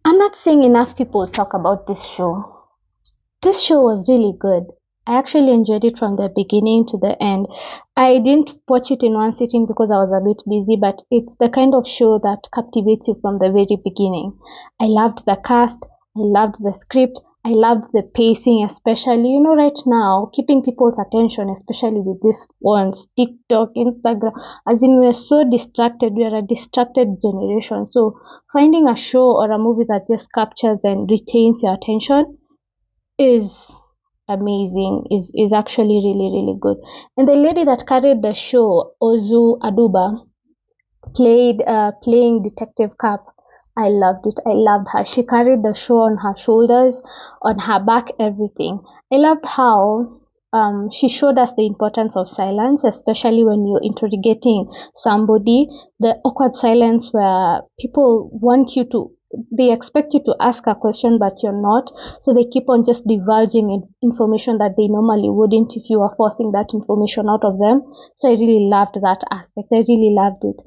I'm not saying enough people talk about this show. This show was really good. I actually enjoyed it from the beginning to the end. I didn't watch it in one sitting because I was a bit busy, but it's the kind of show that captivates you from the very beginning. I loved the cast, I loved the script, I loved the pacing, especially, right now, keeping people's attention, especially with these phones, TikTok, Instagram, as in we're so distracted, we are a distracted generation. So finding a show or a movie that just captures and retains your attention is amazing, is actually really, really good. And the lady that carried the show, Ozu Aduba, playing Detective Cap. I loved it. I loved her. She carried the show on her shoulders, on her back, everything. I loved how she showed us the importance of silence, especially when you're interrogating somebody. The awkward silence where people want you to, they expect you to ask a question, but you're not. So they keep on just divulging information that they normally wouldn't if you were forcing that information out of them. So I really loved that aspect. I really loved it.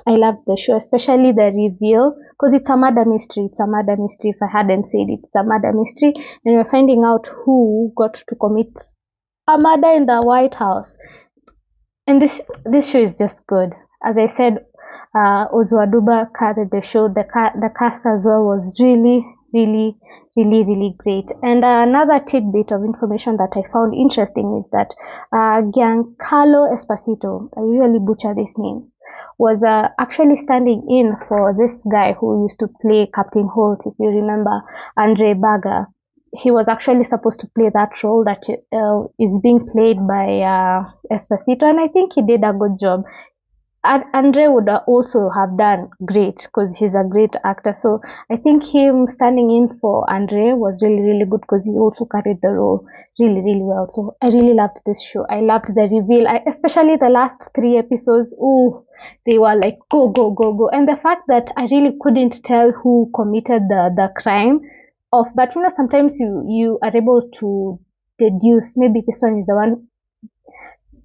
I loved the show, especially the reveal, because it's a murder mystery. It's a murder mystery. If I hadn't said it, it's a murder mystery, and we're finding out who got to commit a murder in the White House. And this show is just good. As I said, Ozuaduba carried the show. The cast as well was really, really, really, really great. And another tidbit of information that I found interesting is that Giancarlo Esposito, I usually butcher this name, was actually standing in for this guy who used to play Captain Holt, if you remember, Andre Baga. He was actually supposed to play that role that is being played by Esposito, and I think he did a good job. Andre would also have done great because he's a great actor. So I think him standing in for Andre was really, really good because he also carried the role really, really well. So I really loved this show. I loved the reveal, especially the last 3 episodes. Ooh, they were like, go, go, go, go. And the fact that I really couldn't tell who committed the crime of, but sometimes you are able to deduce maybe this one is the one.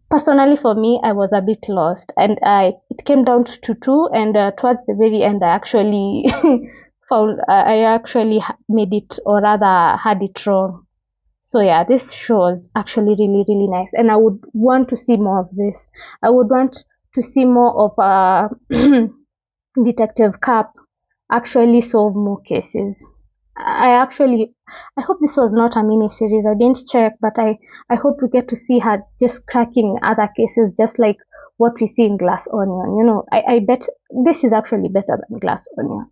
Personally, for me, I was a bit lost, and it came down to 2, and towards the very end, I actually made it, or rather had it wrong. So yeah, this show is actually really, really nice, and I would want to see more of this. I would want to see more of Detective Cap actually solve more cases. I hope this was not a mini series. I didn't check, but I hope we get to see her just cracking other cases, just like what we see in Glass Onion. I bet this is actually better than Glass Onion.